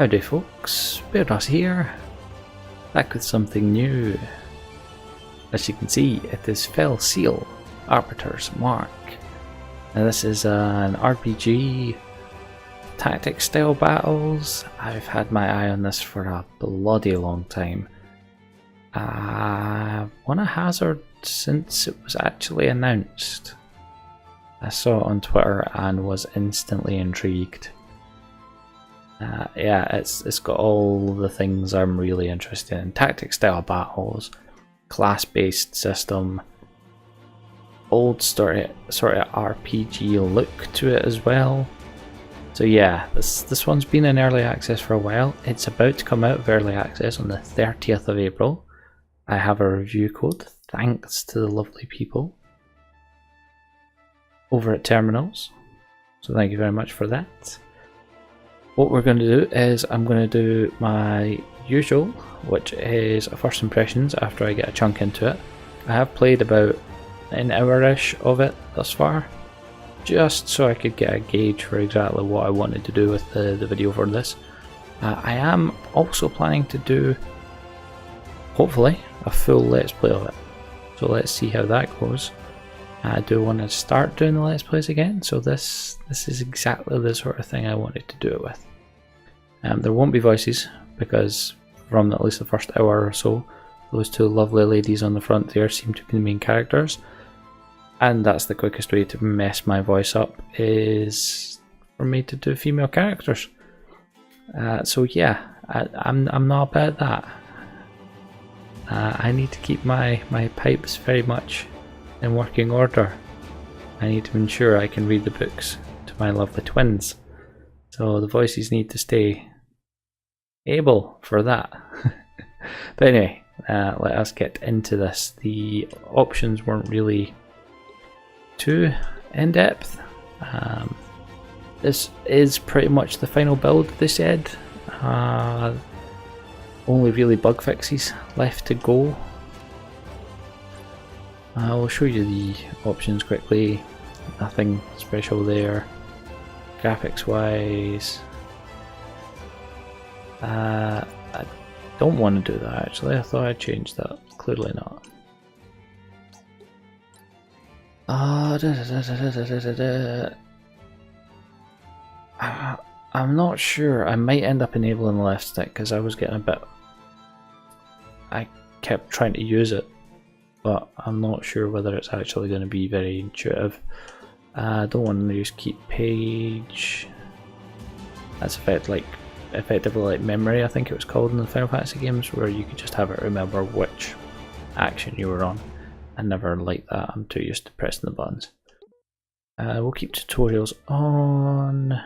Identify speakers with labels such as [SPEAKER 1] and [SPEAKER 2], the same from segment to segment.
[SPEAKER 1] Howdy folks, Bairdos here, back with something new. As you can see, it is Fell Seal, Arbiter's Mark. Now this is an RPG, tactic style battles. I've had my eye on this for a bloody long time. Won a hazard since it was actually announced. I saw it on Twitter and was instantly intrigued. Yeah, it's got all the things I'm really interested in. Tactic style battles, class based system, old sort of RPG look to it as well. So yeah, this one's been in early access for a while. It's about to come out of early access on the 30th of April. I have a review code, thanks to the lovely people over at Terminals. So thank you very much for that. What we're going to do is I'm going to do my usual, which is first impressions after I get a chunk into it. I have played about an hour-ish of it thus far, just so I could get a gauge for exactly what I wanted to do with the video for this. I am also planning to do, hopefully, a full Let's Play of it. So let's see how that goes. I do want to start doing the Let's Plays again, so this is exactly the sort of thing I wanted to do it with. There won't be voices, because from at least the first hour or so, those two lovely ladies on the front there seem to be the main characters. And that's the quickest way to mess my voice up, is for me to do female characters. So yeah, I'm not about that. I need to keep my pipes very much in working order. I need to ensure I can read the books to my lovely twins. So the voices need to stay able for that. But anyway, let us get into this. The options weren't really too in-depth. This is pretty much the final build, they said. Only really bug fixes left to go. I will show you the options quickly. Nothing special there. Graphics wise, I don't want to do that actually. I thought I changed that. Clearly not. I'm not sure. I might end up enabling the left stick because I was getting a bit. I kept trying to use it, but I'm not sure whether it's actually going to be very intuitive. I don't want to use keep page. That's effectively like memory, I think it was called in the Final Fantasy games, where you could just have it remember which action you were on. I never liked that. I'm too used to pressing the buttons. We'll keep tutorials on.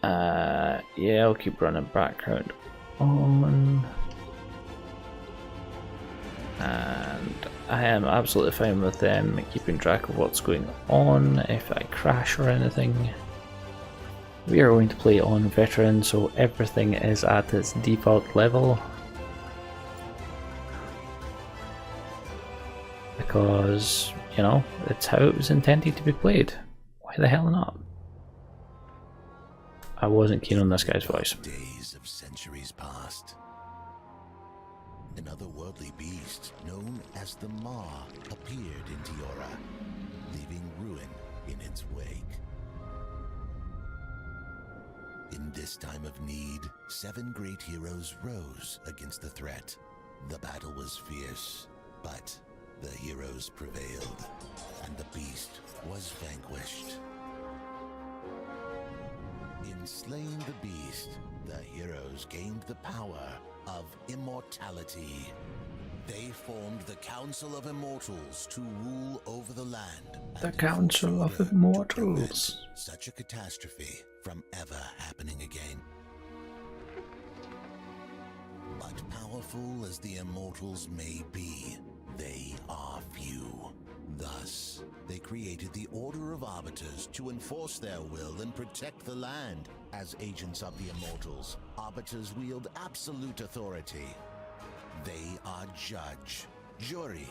[SPEAKER 1] Yeah, I'll keep running background on. And I am absolutely fine with them keeping track of what's going on if I crash or anything. We are going to play on veteran, so everything is at its default level. Because, you know, it's how it was intended to be played. Why the hell not? I wasn't keen on this guy's voice.
[SPEAKER 2] Days of centuries past. An otherworldly beast known as the Ma appeared in Tiora, leaving ruin in its wake. In this time of need, 7 great heroes rose against the threat. The battle was fierce, but the heroes prevailed, and the beast was vanquished. In slaying the beast, the heroes gained the power of immortality. They formed the Council of Immortals to rule over the land.
[SPEAKER 1] The Council of Immortals.
[SPEAKER 2] Such a catastrophe from ever happening again. But powerful as the Immortals may be, they are few. Thus, they created the Order of Arbiters to enforce their will and protect the land. As agents of the Immortals, Arbiters wield absolute authority. They are judge, jury,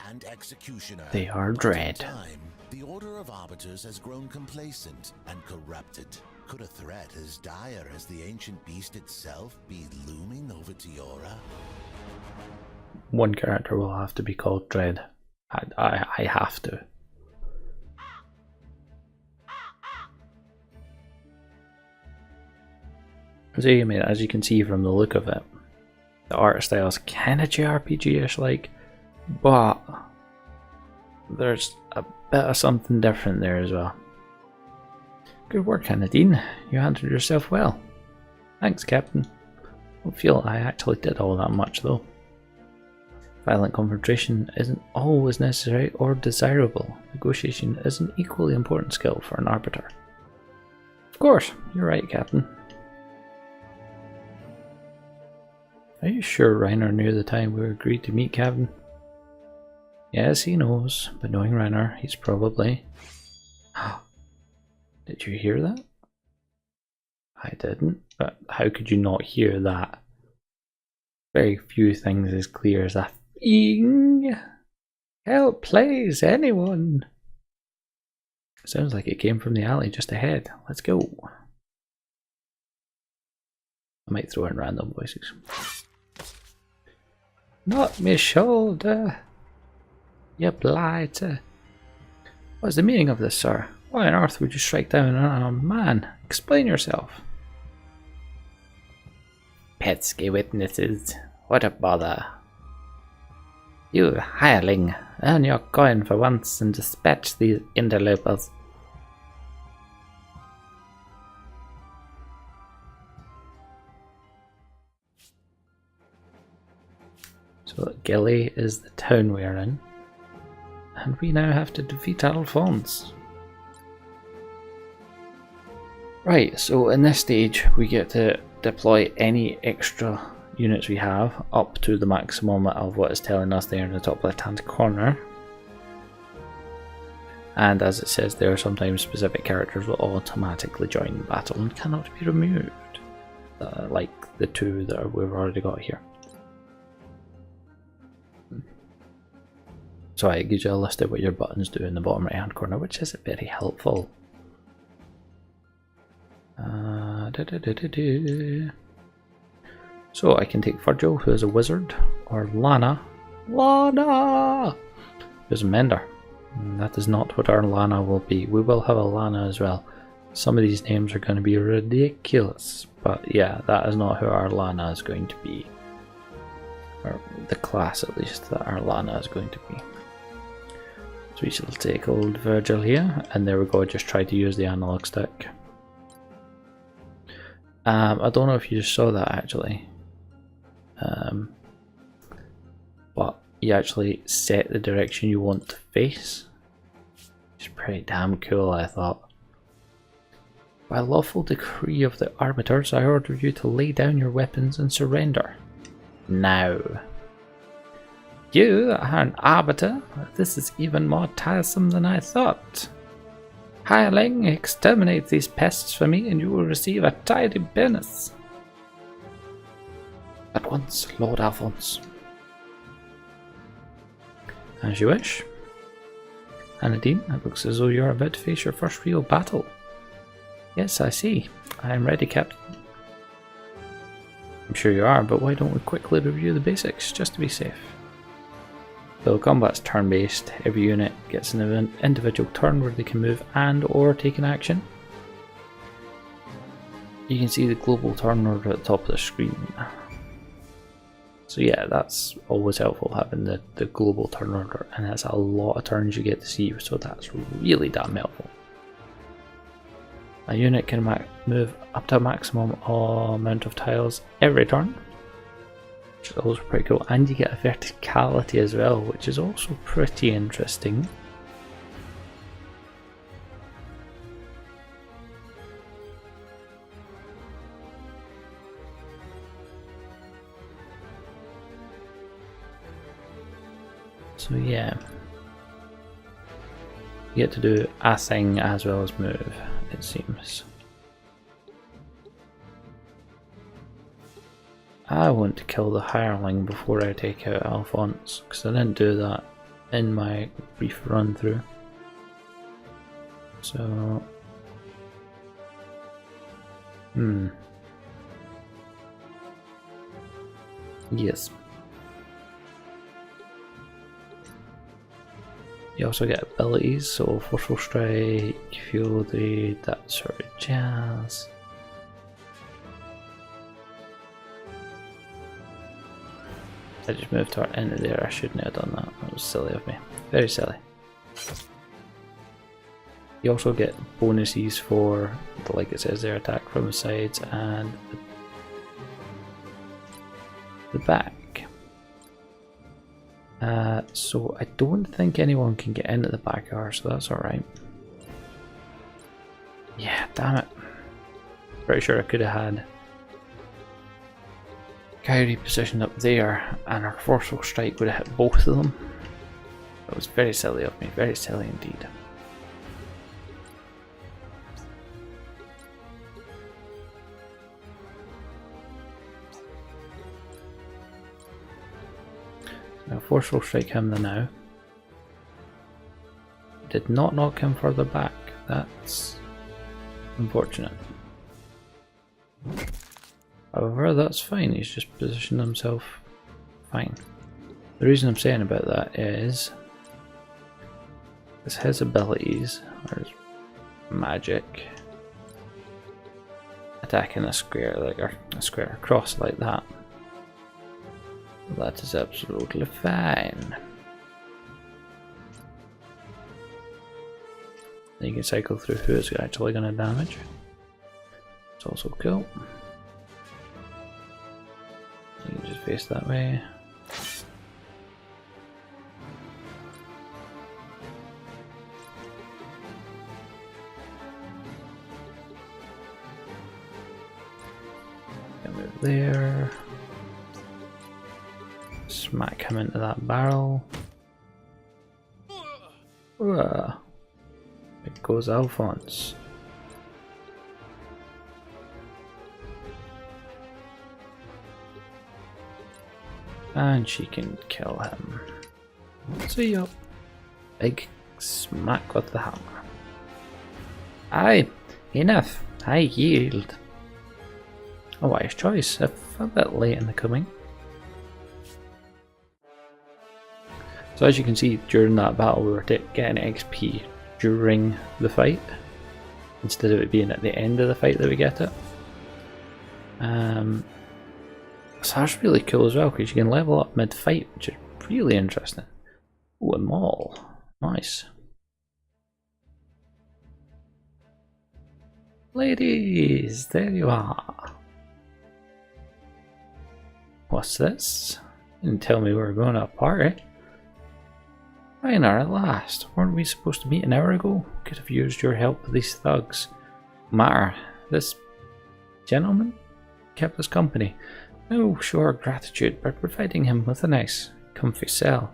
[SPEAKER 2] and executioner.
[SPEAKER 1] They are
[SPEAKER 2] But
[SPEAKER 1] dread.
[SPEAKER 2] in time, the Order of Arbiters has grown complacent and corrupted. Could a threat as dire as the ancient beast itself be looming over Tiora?
[SPEAKER 1] One character will have to be called Dread. I have to. So I mean, as you can see from the look of it, the art style is kind of JRPG-ish like, but there's a bit of something different there as well. Good work, Dean. You handled yourself well. Thanks, Captain. I don't feel I actually did all that much though. Violent confrontation isn't always necessary or desirable. Negotiation is an equally important skill for an Arbiter. Of course, you're right, Captain. Are you sure Reiner knew the time we agreed to meet, Captain? Yes, he knows, but knowing Reiner, he's probably... Did you hear that? I didn't, but how could you not hear that? Very few things as clear as a thing. Help, please, anyone. Sounds like it came from the alley just ahead. Let's go. I might throw in random voices. Not me shoulder, you blighter. What's the meaning of this, sir? Why on earth would you strike down an unarmed man? Explain yourself. Pesky witnesses, what a bother. You hireling, earn your coin for once and dispatch these interlopers. So Gilly is the town we're in, and we now have to defeat Alphonse. Right, so in this stage we get to deploy any extra units we have up to the maximum of what is telling us there in the top left hand corner. And as it says there, sometimes specific characters will automatically join the battle and cannot be removed, like the two that we've already got here. So it gives you a list of what your buttons do in the bottom right hand corner, which is very helpful. So I can take Virgil, who is a wizard, or Lana, who's a mender. That is not what our Lana will be. We will have a Lana as well. Some of these names are going to be ridiculous, but yeah, that is not who our Lana is going to be. Or the class, at least, that our Lana is going to be. So we shall take old Virgil here, and there we go, just try to use the analog stick. I don't know if you just saw that actually, but you actually set the direction you want to face. It's pretty damn cool, I thought. By lawful decree of the Arbiters, I order you to lay down your weapons and surrender. Now. You are an Arbiter? This is even more tiresome than I thought. Hireling, exterminate these pests for me and you will receive a tidy bonus. At once, Lord Alphonse. As you wish. Anadine, it looks as though you're about to face your first real battle. Yes, I see. I am ready, Captain. I'm sure you are, but why don't we quickly review the basics, just to be safe. So combat's turn-based. Every unit gets an individual turn where they can move and or take an action. You can see the global turn order at the top of the screen. So yeah, that's always helpful, having the global turn order, and that's a lot of turns you get to see, so that's really damn helpful. A unit can move up to a maximum amount of tiles every turn, which is also pretty cool, and you get a verticality as well, which is also pretty interesting. So yeah, you get to do a thing as well as move, it seems. I want to kill the hireling before I take out Alphonse, because I didn't do that in my brief run through. So, yes. You also get abilities, so Forceful Strike, Fuel Deed, that sort of jazz. I just moved her into there, I shouldn't have done that. That was silly of me. Very silly. You also get bonuses for, like it says there, attack from the sides and the back. So I don't think anyone can get into the back R, so that's alright. Yeah, damn it. Pretty sure I could have had Kyrie positioned up there and our Forceful Strike would have hit both of them. That was very silly of me, very silly indeed. Now Forceful Strike him the now. Did not knock him further back. That's unfortunate. However, that's fine. He's just positioned himself fine. The reason I'm saying about that is his abilities are magic, attacking a square like a square across like that. That is absolutely fine. Then you can cycle through who is actually going to damage. It's also cool. You can just face that way. Can move there. Smack him into that barrel. It goes Alphonse. And she can kill him. See ya. Big smack with the hammer. Aye, enough. I yield. A wise choice, if a bit late in the coming. So as you can see, during that battle we were getting XP during the fight, instead of it being at the end of the fight that we get it. So that's really cool as well, because you can level up mid-fight, which is really interesting. Ooh, a mall. Nice. Ladies, there you are. What's this? You didn't tell me we were going to a party. Rainer, at last. Weren't we supposed to meet an hour ago? Could have used your help with these thugs. Matter, this gentleman kept us company. No show our gratitude by providing him with a nice, comfy cell.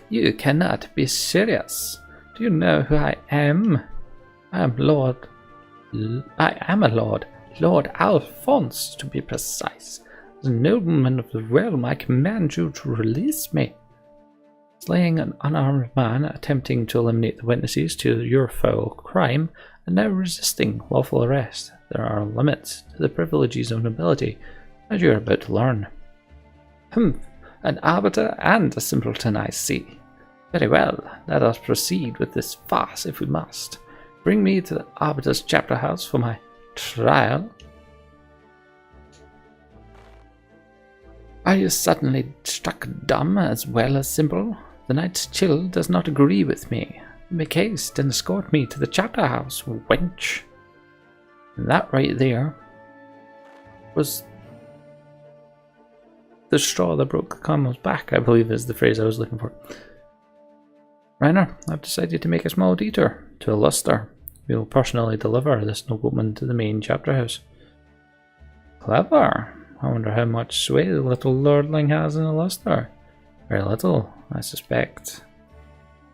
[SPEAKER 1] You cannot be serious. Do you know who I am? I am a lord. Lord Alphonse, to be precise. As a nobleman of the realm, I command you to release me. Slaying an unarmed man, attempting to eliminate the witnesses to your foul crime, and now resisting lawful arrest. There are limits to the privileges of nobility, as you are about to learn. An arbiter and a simpleton, I see. Very well, let us proceed with this farce if we must. Bring me to the Arbiters chapter house for my trial. Are you suddenly struck dumb as well as simple? The night's chill does not agree with me. Make haste and escort me to the chapter house, wench. And that right there was the straw that broke the camel's back, I believe is the phrase I was looking for. Rainer, I've decided to make a small detour to Luster. We will personally deliver this nobleman to the main chapter house. Clever. I wonder how much sway the little lordling has in Luster. Very little, I suspect.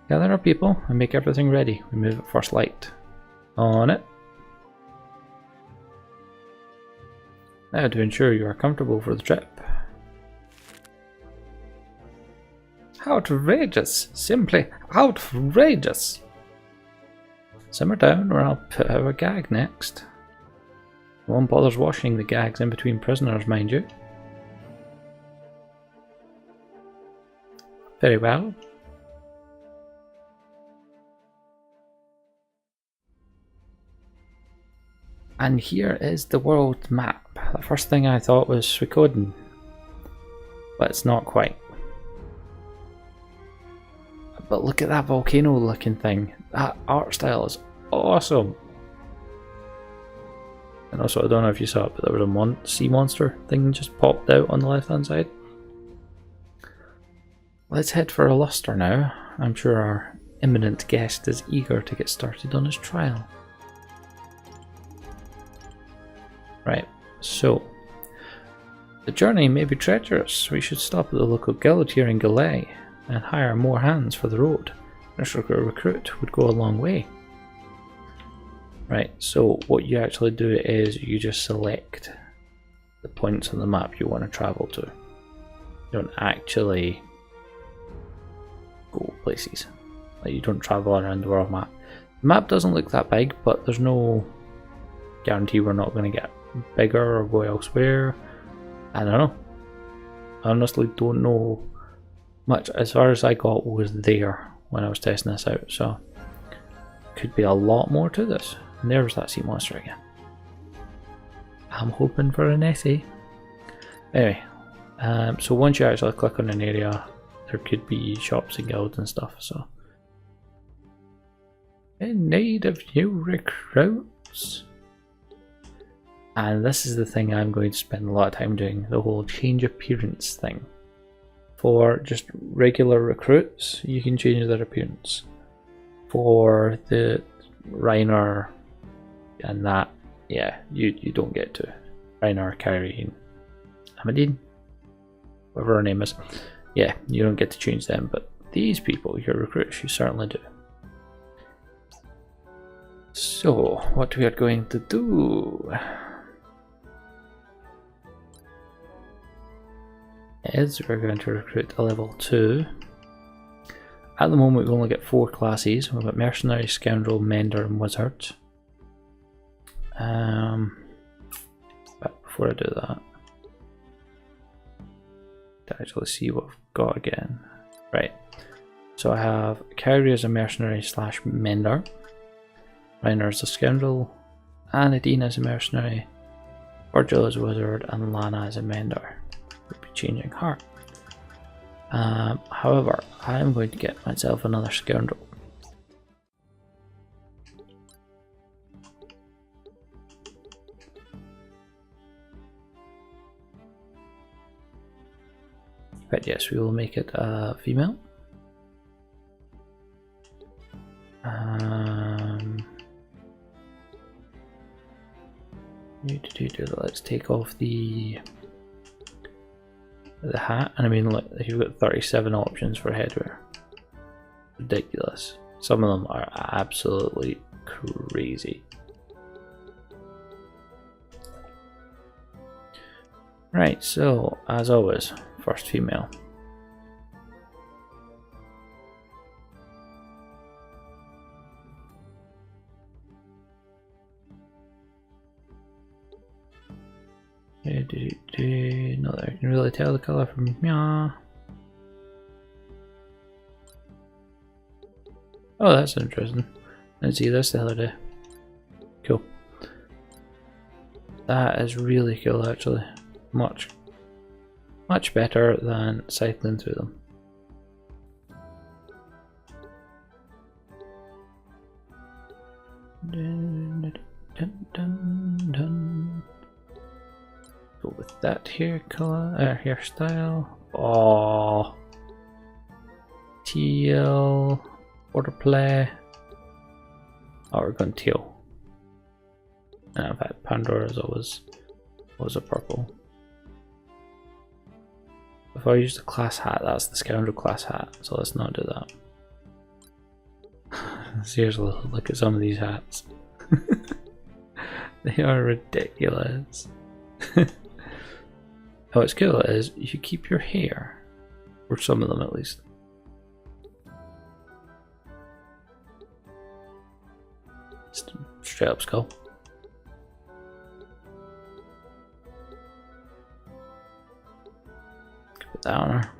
[SPEAKER 1] Gather our people and make everything ready. We move at first light. On it. Now to ensure you are comfortable for the trip. Outrageous! Simply outrageous! Simmer down or I'll put out a gag next. No one bothers washing the gags in between prisoners, mind you. Very well. And here is the world map. The first thing I thought was Suikoden, but it's not quite. But look at that volcano looking thing. That art style is awesome. And also, I don't know if you saw it, but there was a sea monster thing just popped out on the left hand side. Let's head for a luster now. I'm sure our imminent guest is eager to get started on his trial. Right, so the journey may be treacherous. We should stop at the local guild here in Galay and hire more hands for the road. This recruit would go a long way. Right, so what you actually do is you just select the points on the map you want to travel to. You don't actually go places. Like, you don't travel around the world map. The map doesn't look that big, but there's no guarantee we're not going to get bigger or go elsewhere. I don't know. I honestly don't know much. As far as I got was there when I was testing this out, so could be a lot more to this. And there's that sea monster again. I'm hoping for an essay. Anyway, so once you actually click on an area, there could be shops and guilds and stuff. So, in need of new recruits. And this is the thing I'm going to spend a lot of time doing, the whole change appearance thing. For just regular recruits, you can change their appearance. For the Reiner and that, yeah, you don't get to. Arbiter Kyrie, Amadine, whatever her name is. Yeah, you don't get to change them, but these people, your recruits, you certainly do. So, what we are going to do is we're going to recruit a level 2. At the moment we only get 4 classes. We've got Mercenary, Scoundrel, Mender and Wizard. But before I do that, to actually see what we've got again. Right, so I have Kyrie as a Mercenary / Mender, Reiner as a Scoundrel, Anadine as a Mercenary, Virgil as a Wizard and Lana as a Mender. We'll be changing her. However, I'm going to get myself another Scoundrel. But yes, we will make it a female. Let's take off the hat, and I mean, look, you've got 37 options for headwear. Ridiculous. Some of them are absolutely crazy. Right, so as always, first female. Not that I can really tell the colour from yeah. Oh, that's interesting. I didn't see this the other day. Cool. That is really cool, actually. Much better than cycling through them. Go with that hair color, hairstyle. Oh, teal, border play. Oh, we're going teal. And in fact, Pandora's always a purple. If I use the class hat, that's the Scoundrel class hat, so let's not do that. Seriously, look at some of these hats. They are ridiculous. What's cool is you keep your hair, or some of them at least, Straight up skull. Put that on her.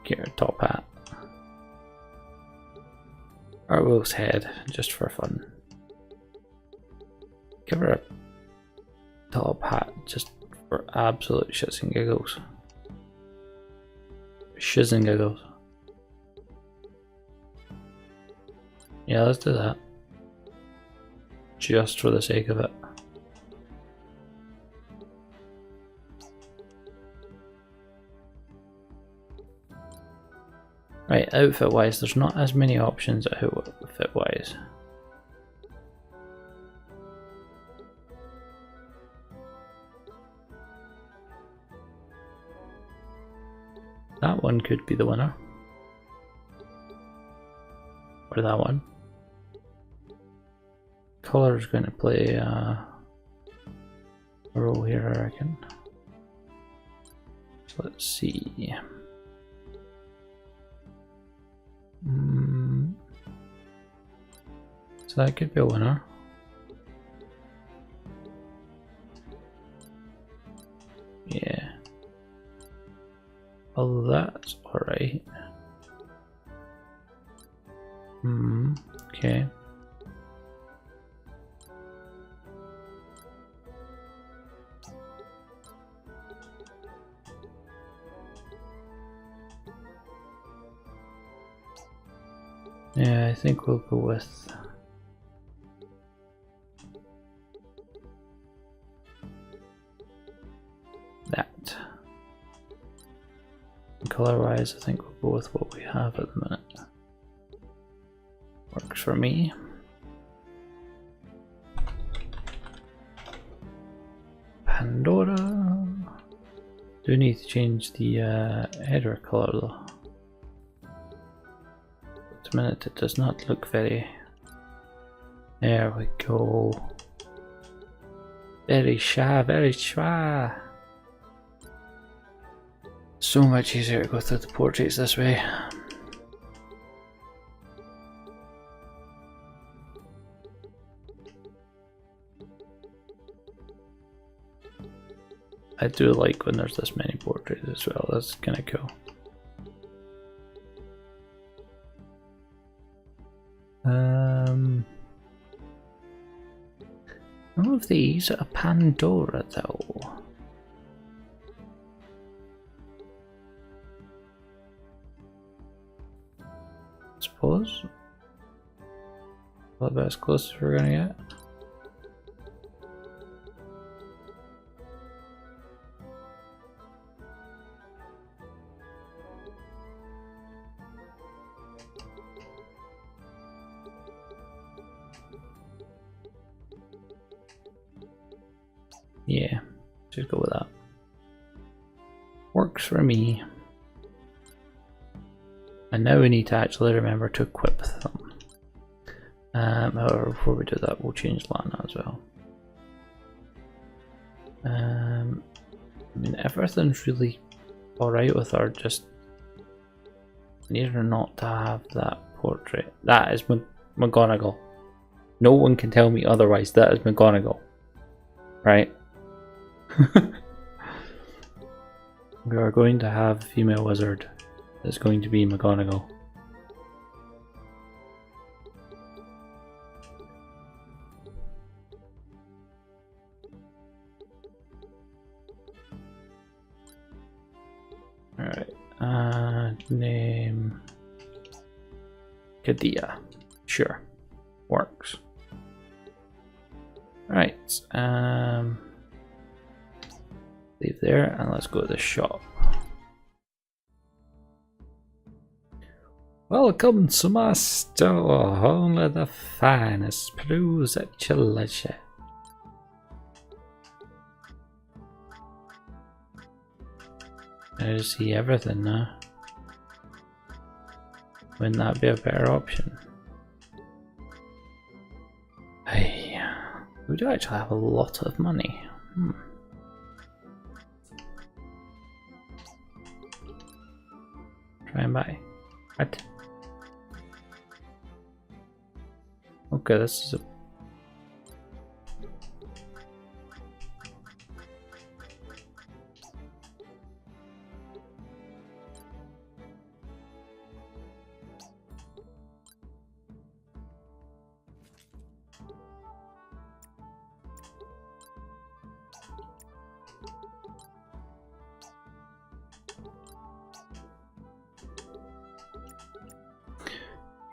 [SPEAKER 1] Get her top hat. Or Will's head, just for fun. Give her a top hat, just for absolute shits and giggles. Shiz and giggles. Yeah, let's do that. Just for the sake of it. Right, outfit wise, there's not as many options outfit wise. That one could be the winner. Or that one. Colour is going to play a role here, I reckon. So let's see. So that could be a winner. Yeah. Well, that's alright. Okay. Yeah, I think we'll go with that. Color wise, I think we'll go with what we have at the minute. Works for me. Pandora. Do need to change the header color though. At the minute it does not look very. There we go. Very shy, very shy. So much easier to go through the portraits this way. I do like when there's this many portraits as well, that's kinda cool. None of these are Pandora though. Suppose. Well, about as close as we're gonna get. Yeah, just go with that. Works for me. And now we need to actually remember to equip them. However, before we do that, we'll change Lana as well. I mean, everything's really alright with her, just need her not to have that portrait. That is McGonagall. No one can tell me otherwise. That is McGonagall. Right? We are going to have a female wizard. It's going to be McGonagall. Alright, name Kadia. Sure. Works. Right, leave there and let's go to the shop. Welcome to my store, only the finest produce at your leisure. I just see everything now. Wouldn't that be a better option? Hey, we do actually have a lot of money. Try and buy. What? Okay, this is a...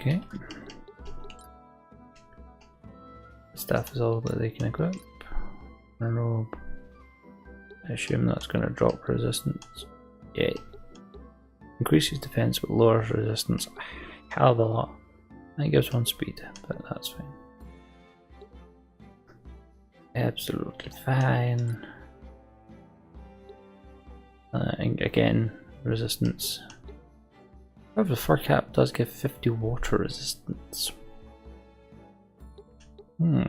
[SPEAKER 1] Okay. Staff is all that they can equip. Robe. I assume that's going to drop resistance. Yay. Increases defense but lowers resistance a hell of a lot. And it gives one speed, but that's fine. Absolutely fine. And again, resistance. However, the fur cap does give 50 water resistance. Hmm.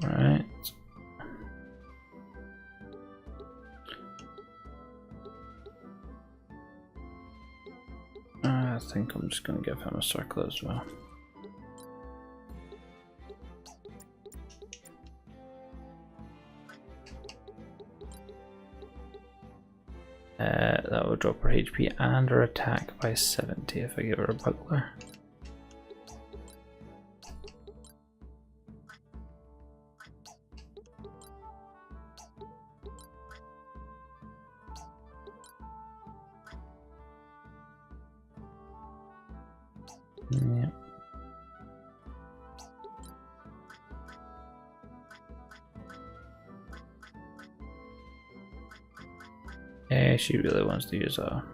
[SPEAKER 1] Right. I think I'm just going to give him a circle as well. That would drop her HP and her attack by 70 if I give her a buckler. Yeah. Yeah, she really wants to use a...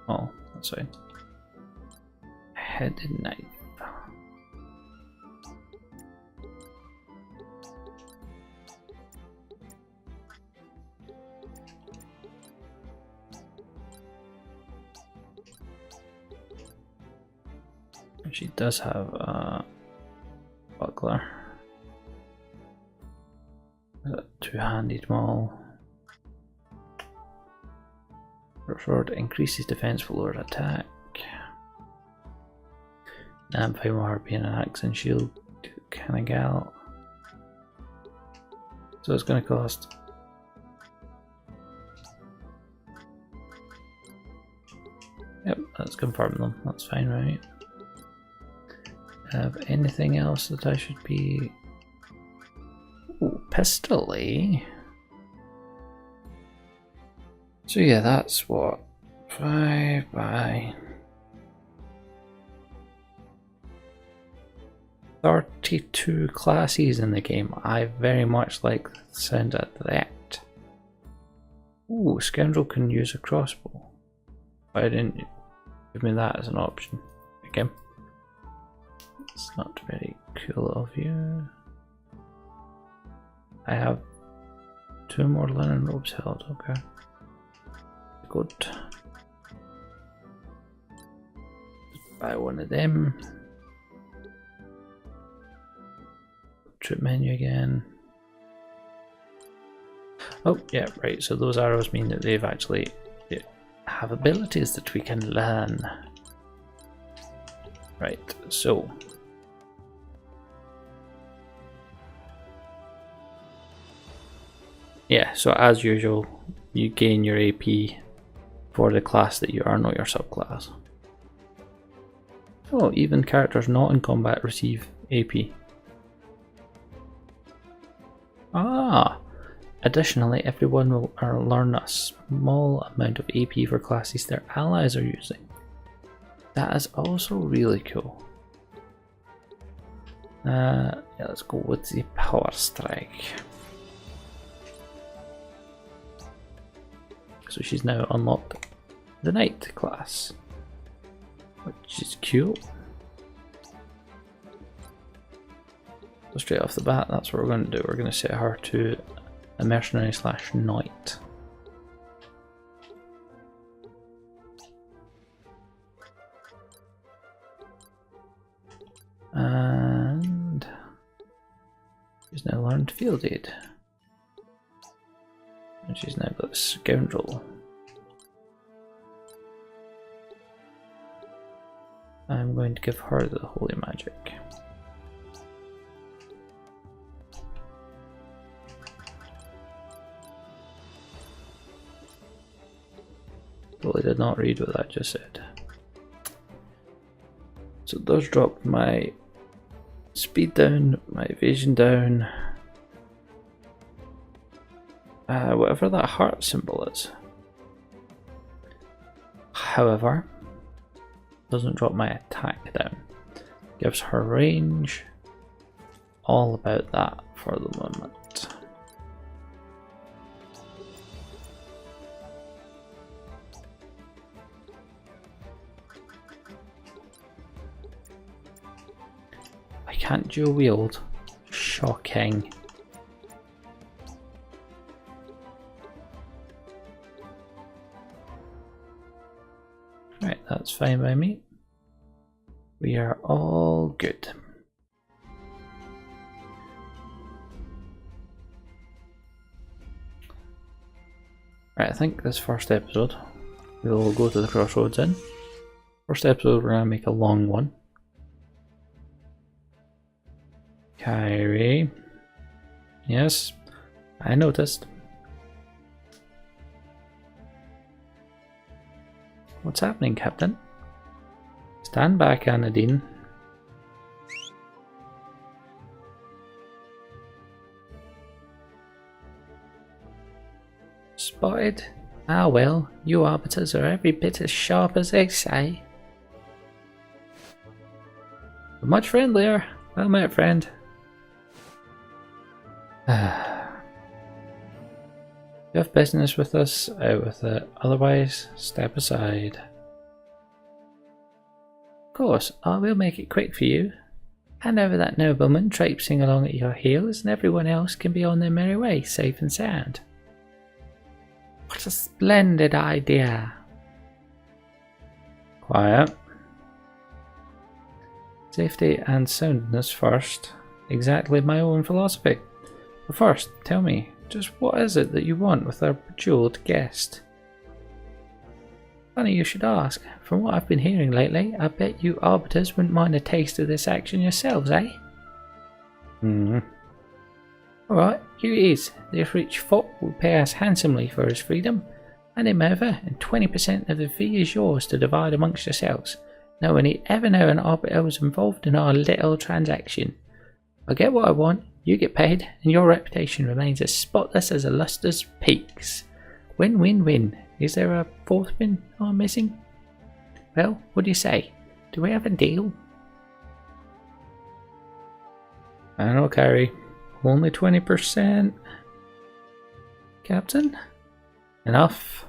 [SPEAKER 1] Oh, that's fine. Headed knife. She does have a buckler. A two-handed maul. Sword increases defense for lower attack. I'm fine with her being an axe and shield kind of gal. So it's going to cost. Yep, let's confirm them. That's fine, right? Have anything else that I should be... Ooh, pistol, eh? So yeah, that's what? 5 by... 32 classes in the game. I very much like the sound of that. Ooh, Scoundrel can use a crossbow. Why didn't you give me that as an option? Okay. It's not very cool of you. I have 2 more linen robes held, okay. Good. Buy one of them. Trip menu again. Oh, yeah, right. So those arrows mean that they've actually have abilities that we can learn. Right, so. Yeah, so as usual, you gain your AP for the class that you are, not your subclass. Oh, even characters not in combat receive AP. Ah! Additionally, everyone will learn a small amount of AP for classes their allies are using. That is also really cool. Yeah, let's go with the Power Strike. So she's now unlocked the Knight class, which is cool. So straight off the bat, that's what we're going to do. We're going to set her to a mercenary / knight. now learned field aid. And she's now got scoundrel. I'm going to give her the holy magic. Totally did not read what that just said. So it does drop my speed down, my evasion down, whatever that heart symbol is. However, doesn't drop my attack down. Gives her range. All about that for the moment. I can't dual wield. Shocking. Right, that's fine by me. We are all good. Right, I think this first episode we'll go to the crossroads in. First episode we're gonna make a long one. Kyrie. Yes, I noticed. What's happening, Captain? Stand back, Anadine. Spotted? Ah well, you arbiters are every bit as sharp as they say. But much friendlier. Well met, friend. You have business with us, out with it. Otherwise, step aside. Of course, I will make it quick for you. Hand over that nobleman traipsing along at your heels, and everyone else can be on their merry way, safe and sound. What a splendid idea! Quiet. Safety and soundness first. Exactly my own philosophy. But first, tell me, just what is it that you want with our bejeweled guest? Funny you should ask. From what I've been hearing lately, I bet you arbiters wouldn't mind a taste of this action yourselves, eh? Alright, here it is. This rich fop will pay us handsomely for his freedom. Hand him over, and 20% of the fee is yours to divide amongst yourselves. No one need ever know an arbiter was involved in our little transaction. I get what I want, you get paid, and your reputation remains as spotless as a luster's peaks. Win-win-win. Is there a fourth win I'm missing? Well, what do you say? Do we have a deal? I don't know, Kyrie. Only 20%. Captain? Enough.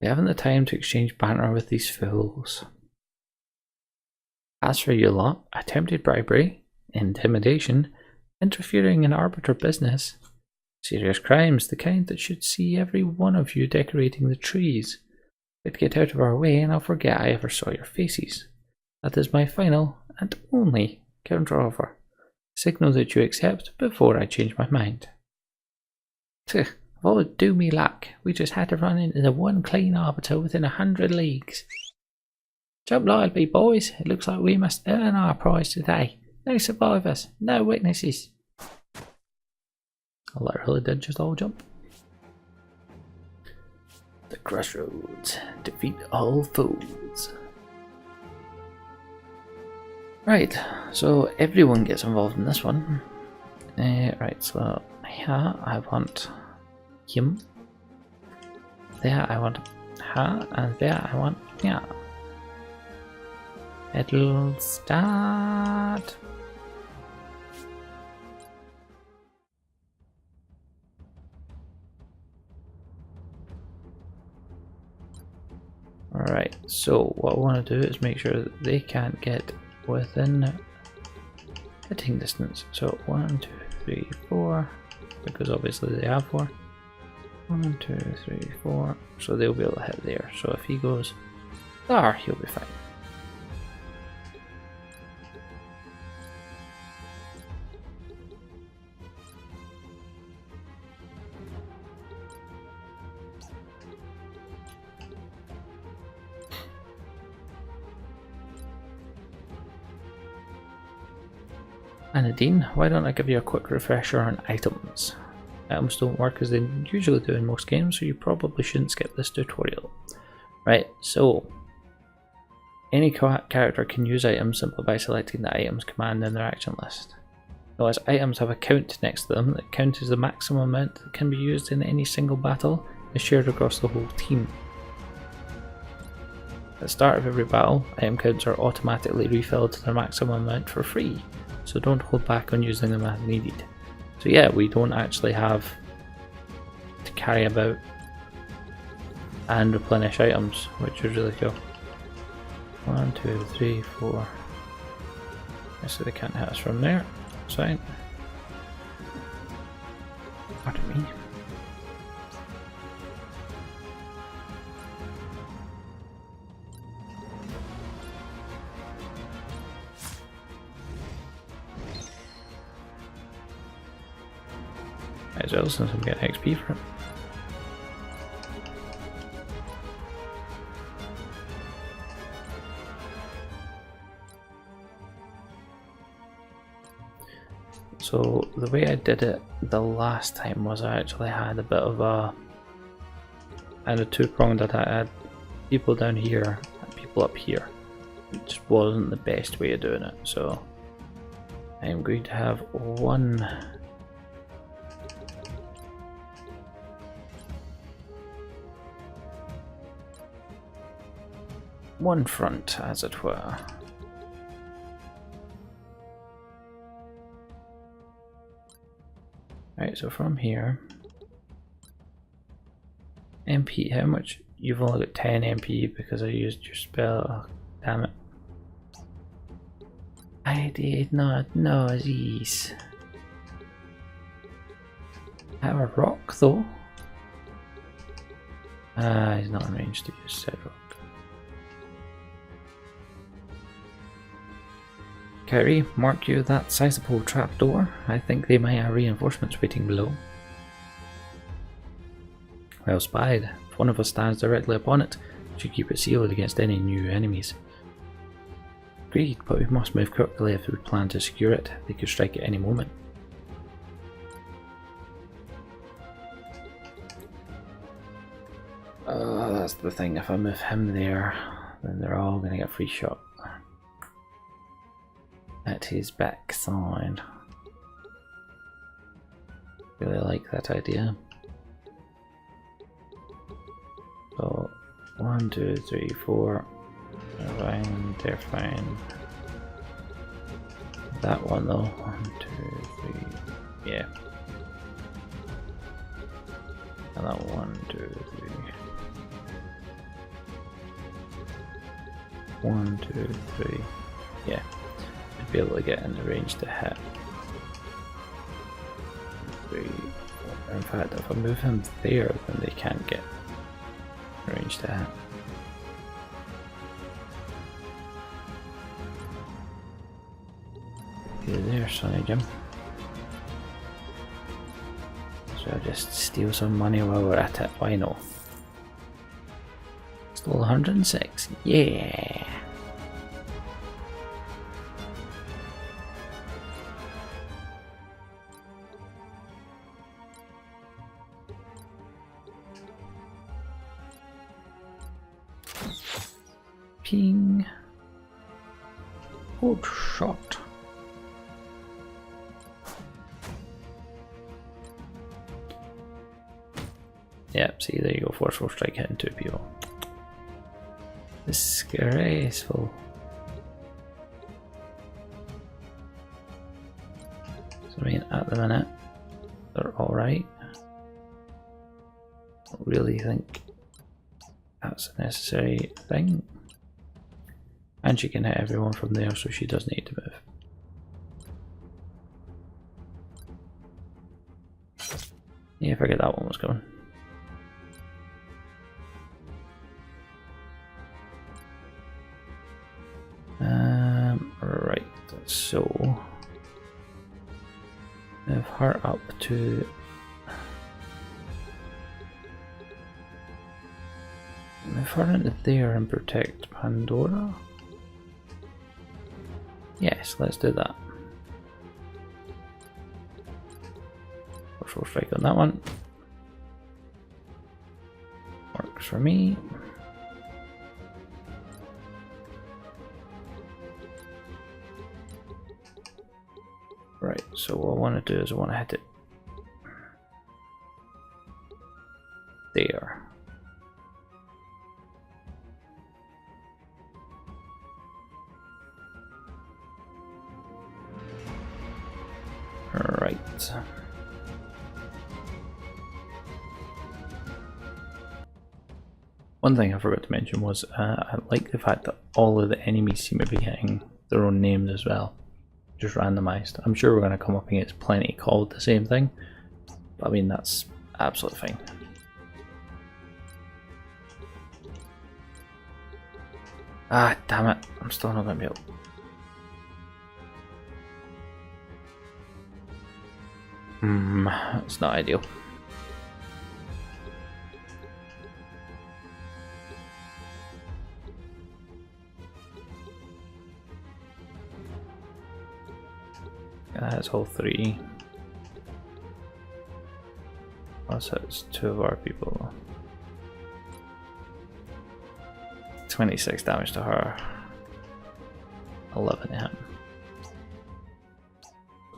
[SPEAKER 1] We haven't the time to exchange banter with these fools. As for you lot, attempted bribery, intimidation, interfering in arbiter business. Serious crimes, the kind that should see every one of you decorating the trees. But get out of our way and I'll forget I ever saw your faces. That is my final and only counter-offer. Signal that you accept before I change my mind. Of all do me luck, we just had to run into the one clean arbiter within 100 leagues. Jump lively, boys. It looks like we must earn our prize today. No survivors, no witnesses. I literally did just all jump. The crossroads. Defeat all foes. Right, so everyone gets involved in this one. Right, so here I want him. There I want her, and there I want yeah. It'll start. Alright, so what I want to do is make sure that they can't get within hitting distance. So 1, 2, 3, 4, because obviously they have 4. 1, 2, 3, 4, so they'll be able to hit there. So if he goes there, he'll be fine. And Nadine, why don't I give you a quick refresher on items? Items don't work as they usually do in most games, so you probably shouldn't skip this tutorial. Right, so any character can use items simply by selecting the items command in their action list. Notice items have a count next to them that counts as the maximum amount that can be used in any single battle and shared across the whole team. At the start of every battle, item counts are automatically refilled to their maximum amount for free, so don't hold back on using them as needed. So yeah, we don't actually have to carry about and replenish items, which is really cool. 1, 2, 3, 4. So they can't hit us from there. That's fine. Pardon me. Might as well, since I'm getting XP for it. So the way I did it the last time was I actually had a bit of a two-pronged attack. I had people down here and people up here. It just wasn't the best way of doing it, so I'm going to have one front, as it were. Right, so from here, MP, how much? You've only got 10 MP because I used your spell. Oh, damn it. I did not know these. I have a rock though. He's not in range to use said rock. Kyrie, mark you that sizable trapdoor. I think they might have reinforcements waiting below. Well spied. If one of us stands directly upon it, we should keep it sealed against any new enemies. Agreed, but we must move quickly if we plan to secure it. They could strike at any moment. That's the thing, if I move him there, then they're all going to get free shot at his backside. Really like that idea. So 1, 2, 3, 4. They're fine, they're fine. That one though. 1, 2, 3. Yeah. And that 1, 2, 3. 1, 2, 3. Yeah. Be able to get in the range to hit. 3, 4. In fact, if I move him there, then they can't get range to hit. You there, Sonny Jim. So I'll just steal some money while we're at it. Why not? Stole 106. Yeah. Ping. Good shot. Yep, see, there you go, forceful strike hitting 2 people. Disgraceful. So I mean, at the minute, they're alright. Don't really think that's a necessary thing. And she can hit everyone from there, so she does need to move. Yeah, I figured that one was coming. Right, so move her up to move her into there and protect Pandora. Yes, let's do that. strike on that one. Works for me. Right, so what I want to do is I want to hit it there. Right. One thing I forgot to mention was I like the fact that all of the enemies seem to be getting their own names as well. Just randomized. I'm sure we're going to come up against plenty called the same thing, but I mean that's absolutely fine. Ah, damn it, I'm still not going to be able. It's not ideal. That's all three. Plus it's two of our people. 26 damage to her. 11 to him.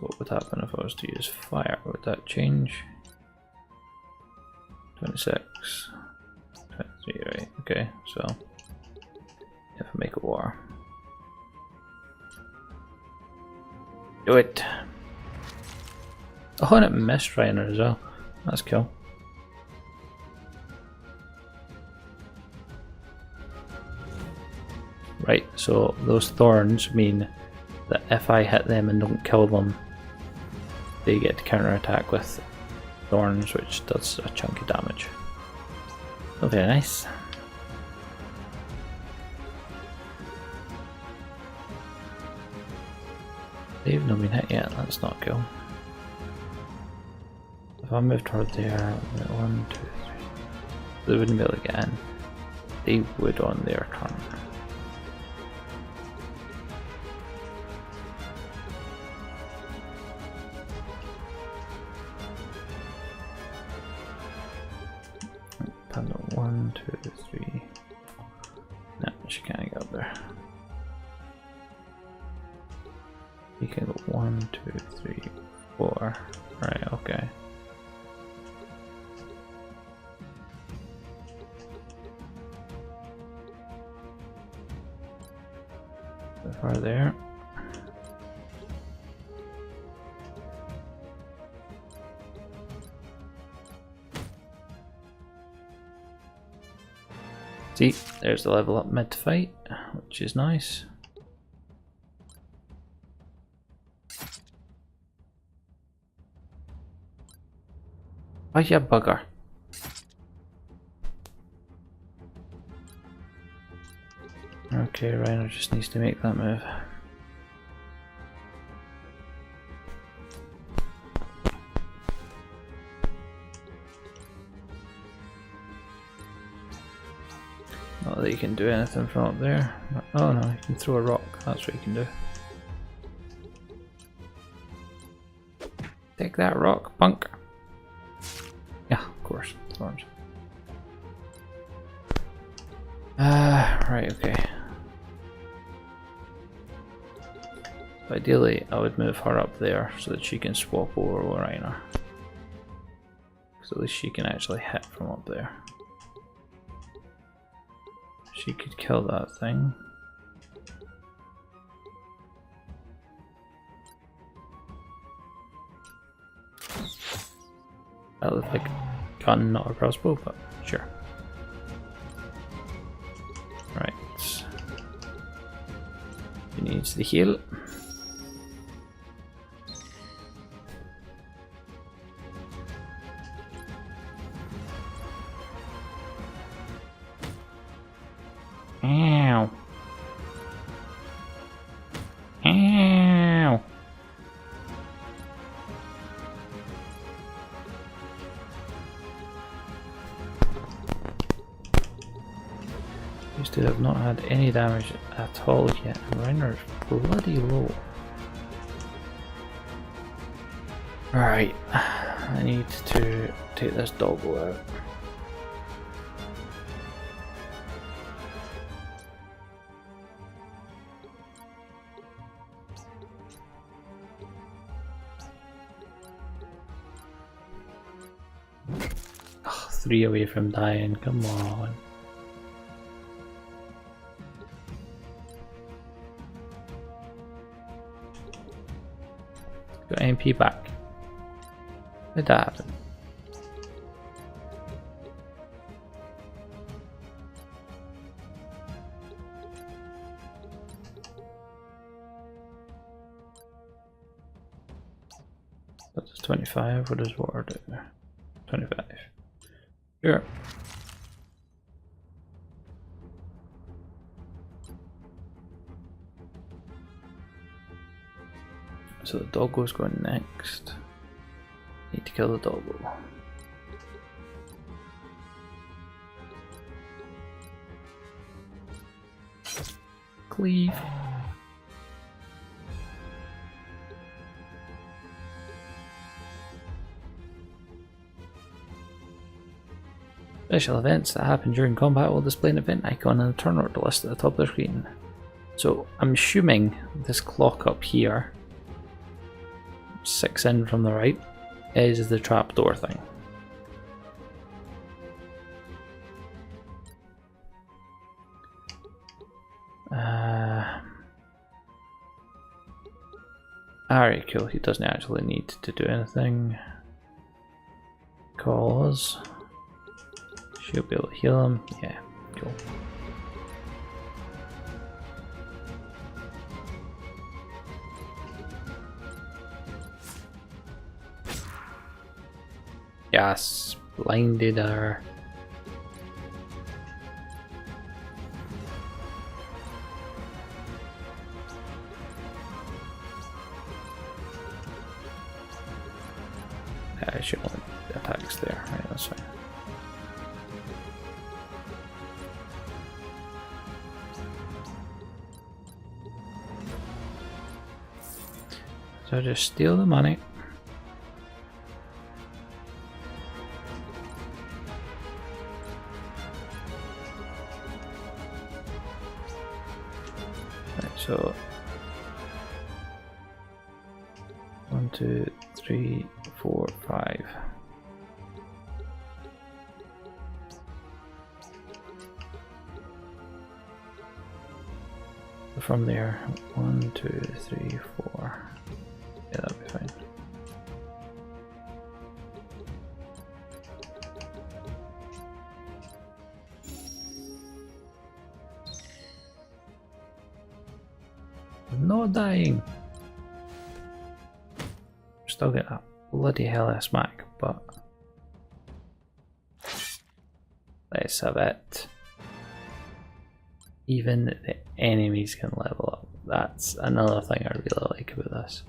[SPEAKER 1] What would happen if I was to use fire? Would that change? 26. 23, right? Okay, so if I make a war. Do it! Oh, and it missed Reiner as well. That's cool. Right, so those thorns mean that if I hit them and don't kill them, they get to counterattack with thorns, which does a chunk of damage. Oh, very nice. They've not been hit yet, that's not cool. If I moved toward there, 1, 2, 3. They wouldn't be able to get in. They would on their turn. Panel 1, 2, 3. No, she can't get up there. You can go 1, 2, 3, 4. Right, okay. So far there. See, there's the level up mid fight, which is nice. Oh, you bugger. Okay, Reiner just needs to make that move. Not that you can do anything from up there. Oh no, you can throw a rock. That's what you can do. Take that rock, punk. Yeah, of course, thorns. Right, okay. Ideally, I would move her up there so that she can swap over with Reiner. Because at least she can actually hit from up there. She could kill that thing. That looks like a gun, not a crossbow, but sure. Right. He needs the heal. Ow. Ow. These two have not had any damage at all yet, and Reiner's bloody low. Alright, I need to take this doggo out. Oh, 3 away from dying, come on. Got MP back. How did that happen? That's 25. What does water do? 25. Sure. So the doggo's going next. Need to kill the doggo. Cleave. Special events that happen during combat will display an event icon on the turn order list at the top of the screen. So I'm assuming this clock up here, 6 in from the right, is the trapdoor thing. Alright, cool. He doesn't actually need to do anything. Cause she'll be able to heal him. Yeah, cool. Yes, blinded her. I should only attacks there. Right, that's fine. So just steal the money. So 1, 2, 3, 4, 5. From there, 1, 2, 3, 4. Yeah, that'll be fine. Not dying. Still get that bloody hell of a smack, but let's have it. Even the enemies can level up. That's another thing I really like about this.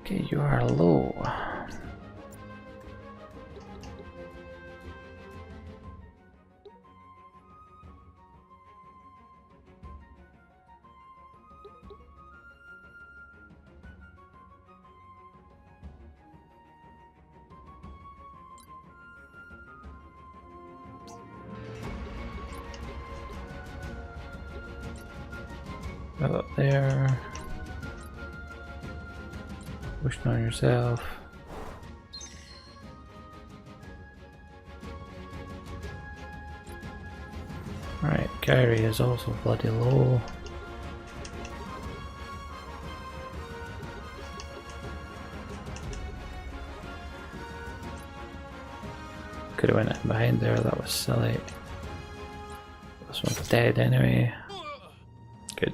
[SPEAKER 1] Okay, you are low. Go up there. Pushing on yourself. Alright, Kyrie is also bloody low. Could have went in behind there, that was silly. This one's dead anyway. Good.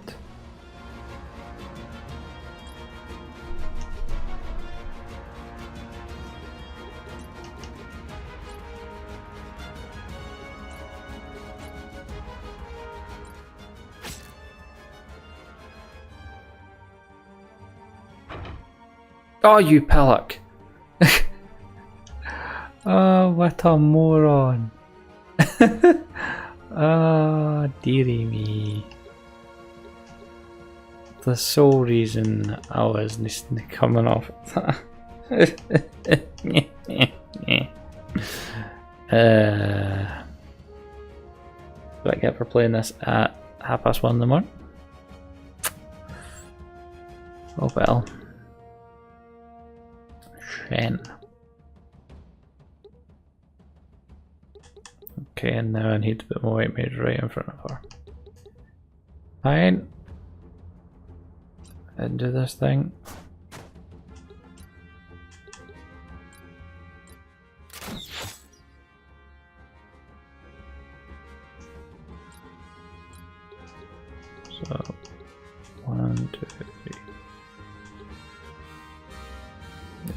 [SPEAKER 1] Oh, you pillock! Oh, what a moron! Oh, dearie me. The sole reason I was coming off. What do I get for playing this at 1:30 in the morning? Oh well. Shen. Okay, and now I need to put my white mage right in front of her. Fine. And do this thing. So 1, 2, 3.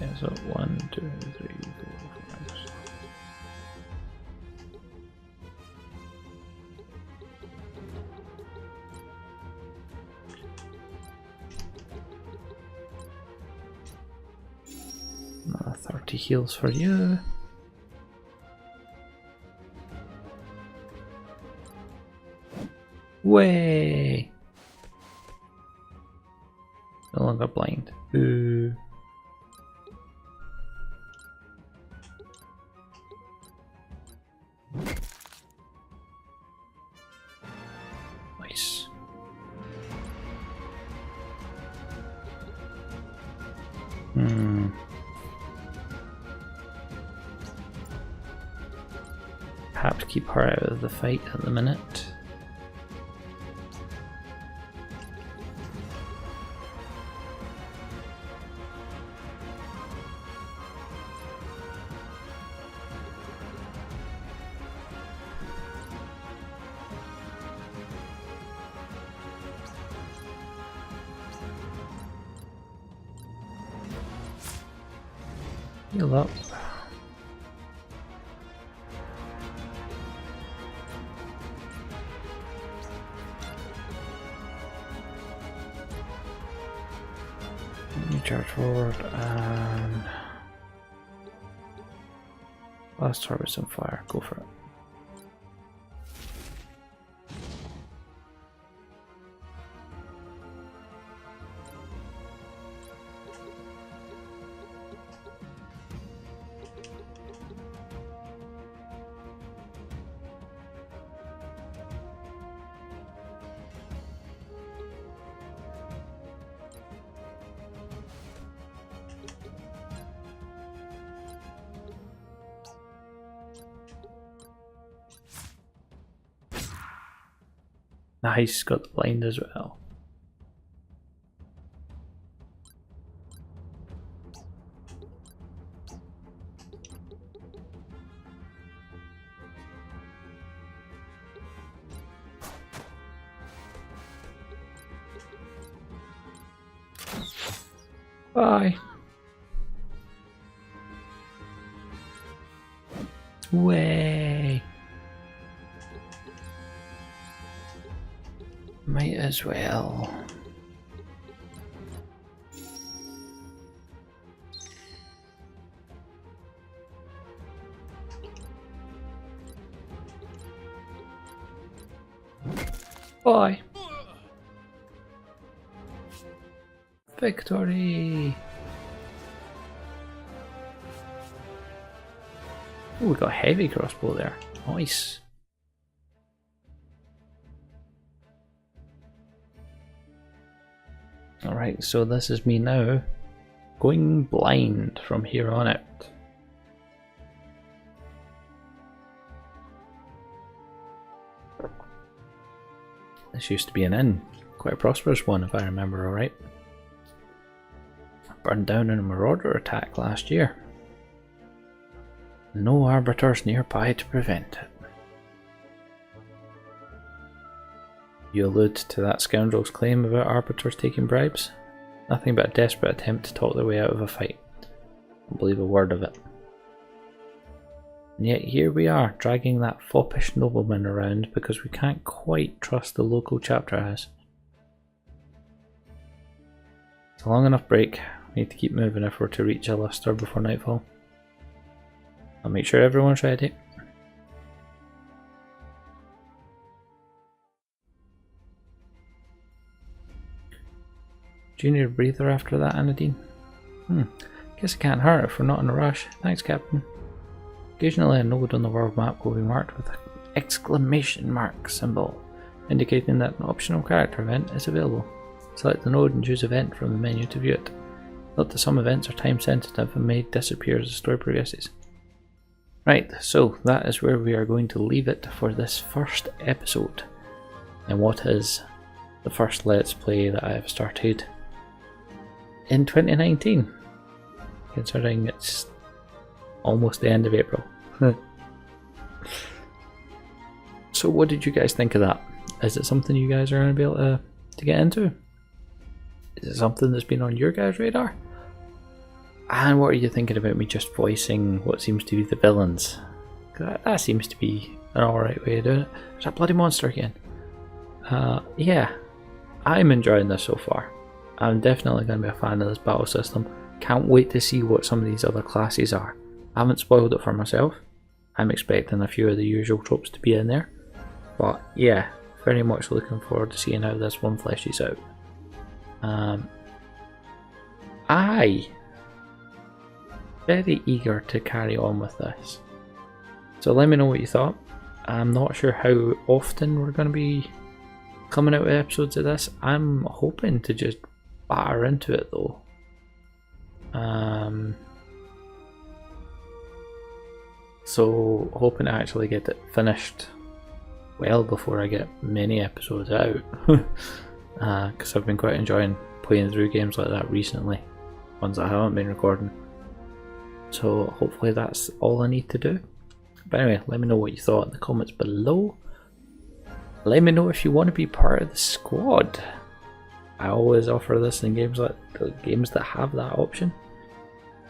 [SPEAKER 1] Yeah, so 1, 2, 3, 4, 5. Another 30 heals for you. Way. No longer blind. Ooh. Nice. Perhaps keep her out of the fight at the minute. Heal up. Let me charge forward and blast her with some fire. Go for it. Nice, got the blind as well. Bye. Way. Might as well. Bye. Victory. Oh, we got a heavy crossbow there. Nice. Alright, so this is me now going blind from here on out. This used to be an inn, quite a prosperous one if I remember alright. Burned down in a marauder attack last year. No arbiters nearby to prevent it. You allude to that scoundrel's claim about arbiters taking bribes? Nothing but a desperate attempt to talk their way out of a fight. Don't believe a word of it. And yet here we are, dragging that foppish nobleman around because we can't quite trust the local chapter house. It's a long enough break. need to keep moving if we're to reach a Lister before nightfall. I'll make sure everyone's ready. Do you need a breather after that, Anadine? Guess it can't hurt if we're not in a rush. Thanks, Captain. Occasionally a node on the world map will be marked with an exclamation mark symbol, indicating that an optional character event is available. Select the node and choose event from the menu to view it. Note that some events are time sensitive and may disappear as the story progresses. Right, so that is where we are going to leave it for this first episode. And what is the first Let's Play that I have started in 2019, considering it's almost the end of April. So what did you guys think of that? Is it something you guys are going to be able to get into? Is it something that's been on your guys' radar? And what are you thinking about me just voicing what seems to be the villains? That seems to be an alright way of doing it. There's that bloody monster again. Yeah, I'm enjoying this so far. I'm definitely going to be a fan of this battle system. Can't wait to see what some of these other classes are. I haven't spoiled it for myself. I'm expecting a few of the usual tropes to be in there. But yeah, very much looking forward to seeing how this one fleshes out. I very eager to carry on with this. So let me know what you thought. I'm not sure how often we're going to be coming out with episodes of this. I'm hoping to just batter into it though. So hoping to actually get it finished well before I get many episodes out. Because I've been quite enjoying playing through games like that recently, ones that I haven't been recording. So hopefully that's all I need to do. But anyway, let me know what you thought in the comments below. Let me know if you want to be part of the squad. I always offer this in games like games that have that option.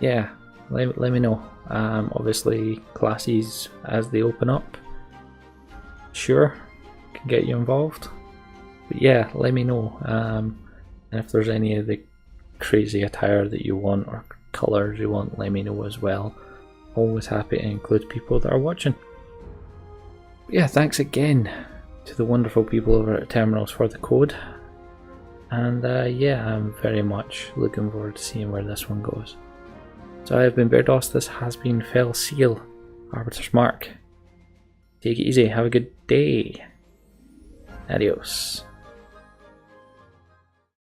[SPEAKER 1] Yeah, let me know. Obviously classes as they open up, sure, can get you involved. But yeah, let me know. And if there's any of the crazy attire that you want or colours you want, let me know as well. Always happy to include people that are watching. But yeah, thanks again to the wonderful people over at Terminals for the code. And yeah, I'm very much looking forward to seeing where this one goes. So I have been Bairdos, this has been Fell Seal, Arbiter's Mark. Take it easy, have a good day. Adios.